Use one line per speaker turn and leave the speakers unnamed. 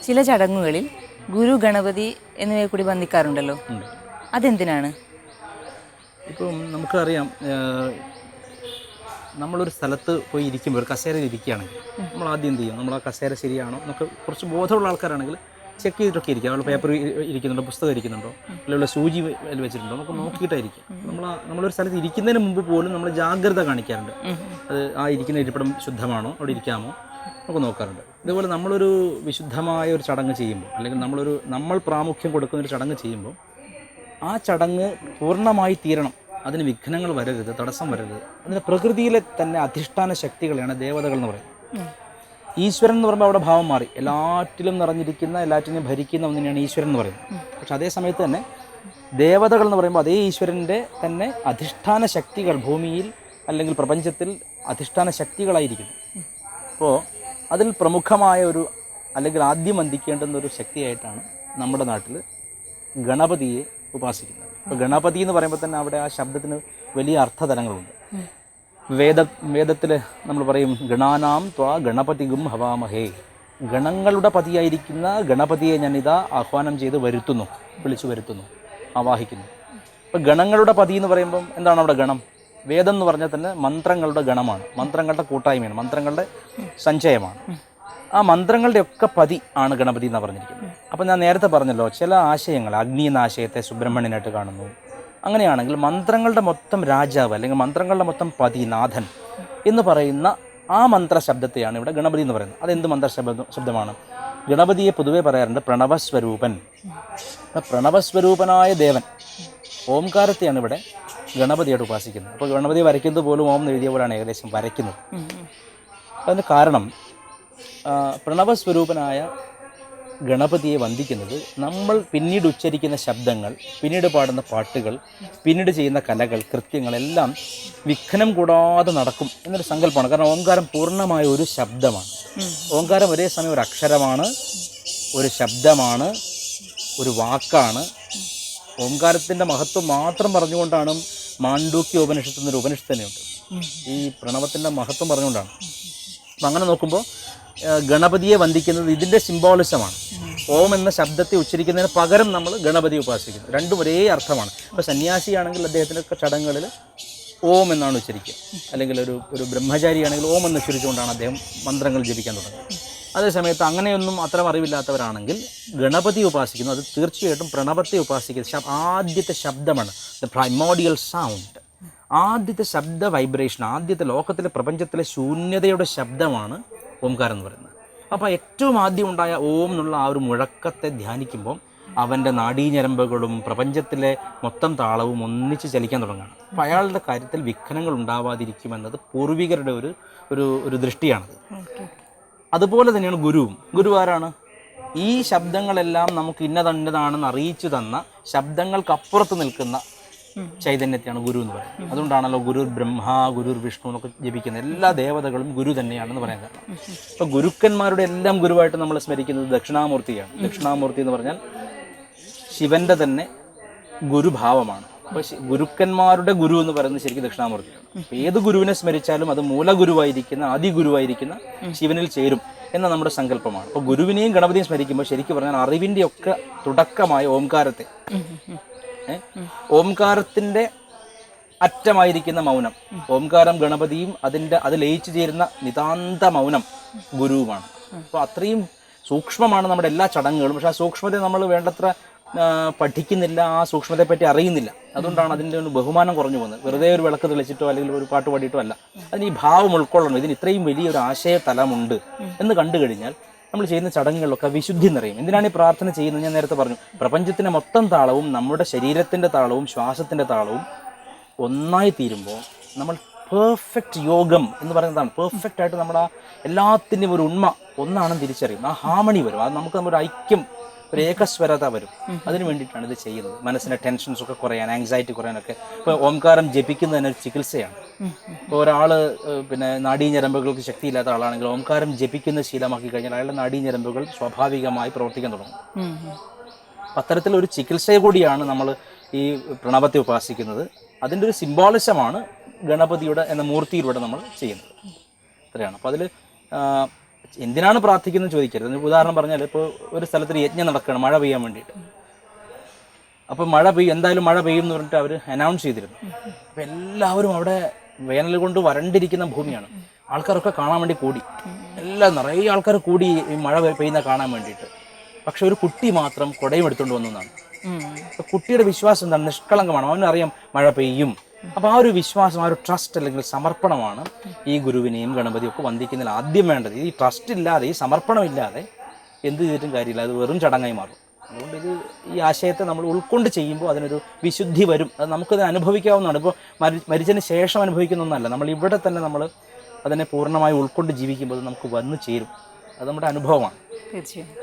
ചില ചടങ്ങുകളിൽ ഗുരു, ഗണപതി എന്നിവയെ കൂടി ബന്ധിക്കാറുണ്ടല്ലോ, അതെന്തിനാണ്?
ഇപ്പം നമുക്കറിയാം, നമ്മളൊരു സ്ഥലത്ത് പോയി ഇരിക്കുമ്പോൾ ഒരു കസേരയിൽ ഇരിക്കുകയാണെങ്കിൽ നമ്മൾ ആദ്യം എന്ത് ചെയ്യും? നമ്മൾ ആ കസേര ശരിയാണോ എന്നൊക്കെ കുറച്ച് ബോധമുള്ള ആൾക്കാരാണെങ്കിൽ ചെക്ക് ചെയ്തിട്ടൊക്കെ ഇരിക്കുക. അവൾ പേപ്പർ ഇരിക്കുന്നുണ്ടോ, പുസ്തകം ഇരിക്കുന്നുണ്ടോ, അല്ലെങ്കിൽ സൂചി വെച്ചിട്ടുണ്ടോ നമുക്ക് നോക്കിയിട്ടായിരിക്കും. നമ്മളൊരു സ്ഥലത്ത് ഇരിക്കുന്നതിന് മുമ്പ് പോലും നമ്മൾ ജാഗ്രത കാണിക്കാറുണ്ട്. അത് ആ ഇരിക്കുന്ന ഇരിപ്പിടം ശുദ്ധമാണോ, അവിടെ ഇരിക്കാമോ നമുക്ക് നോക്കാറുണ്ട്. ഇതുപോലെ നമ്മളൊരു വിശുദ്ധമായ ഒരു ചടങ്ങ് ചെയ്യുമ്പോൾ, അല്ലെങ്കിൽ നമ്മൾ പ്രാമുഖ്യം കൊടുക്കുന്നൊരു ചടങ്ങ് ചെയ്യുമ്പോൾ ആ ചടങ്ങ് പൂർണ്ണമായി തീരണം, അതിന് വിഘ്നങ്ങൾ വരരുത്, തടസ്സം വരരുത്. അതിന് പ്രകൃതിയിലെ തന്നെ അധിഷ്ഠാന ശക്തികളെയാണ് ദേവതകൾ എന്ന് പറയുന്നത്. ഈശ്വരൻ എന്ന് പറയുമ്പോൾ അവിടെ ഭാവം മാറി. എല്ലാറ്റിലും നിറഞ്ഞിരിക്കുന്ന, എല്ലാറ്റിനെയും ഭരിക്കുന്ന ഒന്നിനെയാണ് ഈശ്വരൻ എന്ന് പറയുന്നത്. പക്ഷെ അതേ സമയത്ത് തന്നെ ദേവതകൾ എന്ന് പറയുമ്പോൾ അതേ ഈശ്വരൻ്റെ തന്നെ അധിഷ്ഠാന ശക്തികൾ ഭൂമിയിൽ അല്ലെങ്കിൽ പ്രപഞ്ചത്തിൽ അധിഷ്ഠാന ശക്തികളായിരിക്കുന്നു. അപ്പോൾ അതിൽ പ്രമുഖമായ അല്ലെങ്കിൽ ആദ്യം വന്ദിക്കേണ്ടുന്ന ഒരു ശക്തിയായിട്ടാണ് നമ്മുടെ നാട്ടിൽ ഗണപതിയെ ഉപാസിക്കുന്നത്. ഇപ്പോൾ ഗണപതി എന്ന് പറയുമ്പോൾ തന്നെ അവിടെ ആ ശബ്ദത്തിന് വലിയ അർത്ഥതലങ്ങളുണ്ട്. വേദത്തിൽ നമ്മൾ പറയും ഗണാനാം ത്വാ ഗണപതിഗും ഹവാമഹേ, ഗണങ്ങളുടെ പതിയായിരിക്കുന്ന ഗണപതിയെ ഞാനിതാ ആഹ്വാനം ചെയ്ത് വിളിച്ചു വരുത്തുന്നു, ആവാഹിക്കുന്നു. ഇപ്പോൾ ഗണങ്ങളുടെ പതി എന്ന് പറയുമ്പം എന്താണ് അവിടെ ഗണം? വേദം എന്ന് പറഞ്ഞാൽ തന്നെ മന്ത്രങ്ങളുടെ ഗണമാണ്, മന്ത്രങ്ങളുടെ കൂട്ടായ്മയാണ്, മന്ത്രങ്ങളുടെ സഞ്ചയമാണ്. ആ മന്ത്രങ്ങളുടെയൊക്കെ പതി ആണ് ഗണപതി എന്നാണ് പറഞ്ഞിരിക്കുന്നത്. അപ്പം ഞാൻ നേരത്തെ പറഞ്ഞല്ലോ, ചില ആശയങ്ങൾ അഗ്നി എന്ന ആശയത്തെ സുബ്രഹ്മണ്യനായിട്ട് കാണുന്നു. അങ്ങനെയാണെങ്കിൽ മന്ത്രങ്ങളുടെ മൊത്തം രാജാവ് അല്ലെങ്കിൽ മന്ത്രങ്ങളുടെ മൊത്തം പതി, നാഥൻ എന്ന് പറയുന്ന ആ മന്ത്രശബ്ദത്തെയാണ് ഇവിടെ ഗണപതി എന്ന് പറയുന്നത്. അതെന്ത് മന്ത്രശബ്ദമാണ്? ഗണപതിയെ പൊതുവെ പറയാറുണ്ട് പ്രണവസ്വരൂപൻ. പ്രണവസ്വരൂപനായ ദേവൻ ഓംകാരത്തെയാണ് ഇവിടെ ഗണപതിയായിട്ട് ഉപാസിക്കുന്നത്. അപ്പോൾ ഗണപതി വരയ്ക്കുന്നത് പോലും ഓം എഴുതിയ പോലെയാണ് ഏകദേശം വരയ്ക്കുന്നത്. അതിന് കാരണം പ്രണവസ്വരൂപനായ ഗണപതിയെ വന്ദിക്കുന്നത് നമ്മൾ പിന്നീട് ഉച്ചരിക്കുന്ന ശബ്ദങ്ങൾ, പിന്നീട് പാടുന്ന പാട്ടുകൾ, പിന്നീട് ചെയ്യുന്ന കലകൾ, കൃത്യങ്ങളെല്ലാം വിഘ്നം കൂടാതെ നടക്കും എന്നൊരു സങ്കല്പമാണ്. കാരണം ഓംകാരം പൂർണ്ണമായ ഒരു ശബ്ദമാണ്. ഓംകാരം ഒരേ സമയം ഒരു അക്ഷരമാണ്, ഒരു ശബ്ദമാണ്, ഒരു വാക്കാണ്. ഓംകാരത്തിൻ്റെ മഹത്വം മാത്രം പറഞ്ഞുകൊണ്ടാണ് മാണ്ഡൂക്യ ഉപനിഷത്ത് എന്നൊരു ഉപനിഷത്ത് തന്നെയുണ്ട്. ഈ പ്രണവത്തിൻ്റെ മഹത്വം പറഞ്ഞുകൊണ്ടാണ്. അപ്പം അങ്ങനെ നോക്കുമ്പോൾ ഗണപതിയെ വന്ദിക്കുന്നത് ഇതിൻ്റെ സിംബോളിസമാണ്. ഓം എന്ന ശബ്ദത്തെ ഉച്ചരിക്കുന്നതിന് പകരം നമ്മൾ ഗണപതി ഉപാസിക്കുന്നു. രണ്ടും ഒരേ അർത്ഥമാണ്. ഇപ്പോൾ സന്യാസിയാണെങ്കിൽ അദ്ദേഹത്തിനൊക്കെ ചടങ്ങുകളിൽ ഓം എന്നാണ് ഉച്ചരിക്കുക, അല്ലെങ്കിൽ ഒരു ബ്രഹ്മചാരിയാണെങ്കിൽ ഓം എന്ന് ഉച്ചരിച്ചുകൊണ്ടാണ് അദ്ദേഹം മന്ത്രങ്ങൾ ജപിക്കാൻ തുടങ്ങുന്നത്. അതേസമയത്ത് അങ്ങനെയൊന്നും അത്ര അറിവില്ലാത്തവരാണെങ്കിൽ ഗണപതി ഉപാസിക്കുന്നു. അത് തീർച്ചയായിട്ടും പ്രണവത്തെ ഉപാസിക്കുന്നത് ആദ്യത്തെ ശബ്ദമാണ്, ദ പ്രൈമോഡിയൽ സൗണ്ട്. ആദ്യത്തെ ശബ്ദ വൈബ്രേഷൻ, ആദ്യത്തെ ലോകത്തിലെ പ്രപഞ്ചത്തിലെ ശൂന്യതയുടെ ശബ്ദമാണ് ഓംകാരം എന്ന് പറയുന്നത്. അപ്പോൾ ഏറ്റവും ആദ്യം ഉണ്ടായ ഓം എന്നുള്ള ആ ഒരു മുഴക്കത്തെ ധ്യാനിക്കുമ്പോൾ അവൻ്റെ നാഡീഞരമ്പുകളും പ്രപഞ്ചത്തിലെ മൊത്തം താളവും ഒന്നിച്ച് ചലിക്കാൻ തുടങ്ങുകയാണ്. അപ്പോൾ അയാളുടെ കാര്യത്തിൽ വിഘ്നങ്ങൾ ഉണ്ടാവാതിരിക്കുമെന്നത് പൂർവികരുടെ ഒരു ദൃഷ്ടിയാണത്. അതുപോലെ തന്നെയാണ് ഗുരുവും. ഗുരു ആരാണ്? ഈ ശബ്ദങ്ങളെല്ലാം നമുക്ക് ഇന്നതാണെന്ന് അറിയിച്ചു തന്ന ശബ്ദങ്ങൾക്കപ്പുറത്ത് നിൽക്കുന്ന ചൈതന്യത്തെയാണ് ഗുരു എന്ന് പറയുന്നത്. അതുകൊണ്ടാണല്ലോ ഗുരുർ ബ്രഹ്മ, ഗുരുർ വിഷ്ണു എന്നൊക്കെ ജപിക്കുന്ന എല്ലാ ദേവതകളും ഗുരു തന്നെയാണെന്ന് പറയാൻ കാരണം. ഇപ്പോൾ ഗുരുക്കന്മാരുടെ എല്ലാം ഗുരുവായിട്ട് നമ്മൾ സ്മരിക്കുന്നത് ദക്ഷിണാമൂർത്തിയാണ്. ദക്ഷിണാമൂർത്തി എന്ന് പറഞ്ഞാൽ ശിവന്റെ തന്നെ ഗുരുഭാവമാണ്. അപ്പോൾ ഗുരുക്കന്മാരുടെ ഗുരു എന്ന് പറയുന്നത് ശരിക്കും ദക്ഷിണാമൂർത്തിയാണ്. അപ്പോൾ ഏത് ഗുരുവിനെ സ്മരിച്ചാലും അത് മൂലഗുരുവായിരിക്കുന്ന, ആദിഗുരുവായിരിക്കുന്ന ശിവനിൽ ചേരും എന്ന നമ്മുടെ സങ്കല്പമാണ്. അപ്പോൾ ഗുരുവിനെയും ഗണപതിയും സ്മരിക്കുമ്പോൾ ശരിക്കും പറഞ്ഞാൽ അറിവിൻ്റെ ഒക്കെ തുടക്കമായ ഓംകാരത്തെ, ഓംകാരത്തിൻ്റെ അറ്റമായിരിക്കുന്ന മൗനം, ഓംകാരം ഗണപതിയും അത് ലയിച്ചു ചേരുന്ന നിതാന്ത മൗനം ഗുരുവുമാണ്. അപ്പോൾ അത്രയും സൂക്ഷ്മമാണ് നമ്മുടെ എല്ലാ ചടങ്ങുകളും. പക്ഷേ ആ സൂക്ഷ്മത നമ്മൾ വേണ്ടത്ര പഠിക്കുന്നില്ല, ആ സൂക്ഷ്മതയെപ്പറ്റി അറിയുന്നില്ല. അതുകൊണ്ടാണ് അതിൻ്റെ ഒരു ബഹുമാനം കുറഞ്ഞു പോകുന്നത്. വെറുതെ ഒരു വിളക്ക് തെളിച്ചിട്ടോ അല്ലെങ്കിൽ ഒരു പാട്ട് പാടിയിട്ടോ അല്ല, അതിന് ഈ ഭാവം ഉൾക്കൊള്ളണം. ഇതിന് ഇത്രയും വലിയൊരു ആശയ തലമുണ്ട് എന്ന് കണ്ടു കഴിഞ്ഞാൽ നമ്മൾ ചെയ്യുന്ന ചടങ്ങുകളിലൊക്കെ വിശുദ്ധി നിറയും. എന്തിനാണ് ഈ പ്രാർത്ഥന ചെയ്യുന്നത്? ഞാൻ നേരത്തെ പറഞ്ഞു, പ്രപഞ്ചത്തിൻ്റെ മൊത്തം താളവും നമ്മുടെ ശരീരത്തിൻ്റെ താളവും ശ്വാസത്തിൻ്റെ താളവും ഒന്നായി തീരുമ്പോൾ നമ്മൾ പെർഫെക്റ്റ് യോഗം എന്ന് പറയുന്നതാണ്. പെർഫെക്റ്റ് ആയിട്ട് നമ്മുടെ എല്ലാത്തിൻ്റെയും ഒരു ഉണ്മ ഒന്നാണെന്ന് തിരിച്ചറിയും. ആ ഹാമണി വരും, അത് നമുക്ക് നമ്മുടെ ഏകസ്വരത വരും. അതിന് വേണ്ടിയിട്ടാണ് ഇത് ചെയ്യുന്നത്. മനസ്സിൻ്റെ ടെൻഷൻസൊക്കെ കുറയാൻ, ആങ്സൈറ്റി കുറയാനൊക്കെ. ഇപ്പോൾ ഓംകാരം ജപിക്കുന്നതിന് ഒരു ചികിത്സയാണ്. ഇപ്പോൾ ഒരാൾ നാഡീഞരമ്പുകൾക്ക് ശക്തിയില്ലാത്ത ആളാണെങ്കിൽ ഓംകാരം ജപിക്കുന്ന ശീലമാക്കി കഴിഞ്ഞാൽ അയാളുടെ നാഡീഞരമ്പുകൾ സ്വാഭാവികമായി പ്രവർത്തിക്കാൻ തുടങ്ങും. അത്തരത്തിലൊരു ചികിത്സ കൂടിയാണ് നമ്മൾ ഈ പ്രണവത്തെ ഉപാസിക്കുന്നത്. അതിൻ്റെ ഒരു സിംബോളിസമാണ് ഗണപതിയുടെ എന്ന മൂർത്തിയിലൂടെ നമ്മൾ ചെയ്യുന്നത്. അത്രയാണ്. അപ്പോൾ അതിൽ എന്തിനാണ് പ്രാർത്ഥിക്കുന്നത് ചോദിക്കരുത്. ഒരു ഉദാഹരണം പറഞ്ഞാൽ ഇപ്പോൾ ഒരു സ്ഥലത്തൊരു യജ്ഞം നടക്കുകയാണ് മഴ പെയ്യാൻ വേണ്ടിയിട്ട്. അപ്പോൾ മഴ പെയ്യും, എന്തായാലും മഴ പെയ്യും എന്ന് പറഞ്ഞിട്ട് അവർ അനൗൺസ് ചെയ്തിരുന്നു. അപ്പോൾ എല്ലാവരും അവിടെ വേനൽ കൊണ്ട് വരണ്ടിരിക്കുന്ന ഭൂമിയാണ്, ആൾക്കാരൊക്കെ കാണാൻ വേണ്ടി കൂടി, എല്ലാം നിറയെ ആൾക്കാർ കൂടി ഈ മഴ പെയ്യുന്ന കാണാൻ വേണ്ടിയിട്ട്. പക്ഷെ ഒരു കുട്ടി മാത്രം കുടയും എടുത്തുകൊണ്ട് വന്നതാണ്. അപ്പോൾ കുട്ടിയുടെ വിശ്വാസം എന്താണ്? നിഷ്കളങ്കമാണ്, അവനറിയാം മഴ പെയ്യും. അപ്പോൾ ആ ഒരു വിശ്വാസം, ആ ഒരു ട്രസ്റ്റ് അല്ലെങ്കിൽ സമർപ്പണമാണ് ഈ ഗുരുവിനെയും ഗണപതിയും ഒക്കെ വന്ദിക്കുന്നതിൽ ആദ്യം വേണ്ടത്. ഈ ട്രസ്റ്റ് ഇല്ലാതെ, ഈ സമർപ്പണം ഇല്ലാതെ എന്ത് ചെയ്തിട്ടും കാര്യമില്ല, അത് വെറും ചടങ്ങായി മാറും. അതുകൊണ്ട് ഈ ആശയത്തെ നമ്മൾ ഉൾക്കൊണ്ട് ചെയ്യുമ്പോൾ അതിനൊരു വിശുദ്ധി വരും. അത് നമുക്കത് അനുഭവിക്കാവുന്നതാണ്. ഇപ്പോൾ മരിച്ചതിന് ശേഷം അനുഭവിക്കുന്ന ഒന്നല്ല, നമ്മൾ ഇവിടെ തന്നെ നമ്മൾ അതിനെ പൂർണ്ണമായി ഉൾക്കൊണ്ട് ജീവിക്കുമ്പോൾ അത് നമുക്ക് വന്നു ചേരും. അത് നമ്മുടെ അനുഭവമാണ്.
തീർച്ചയായും.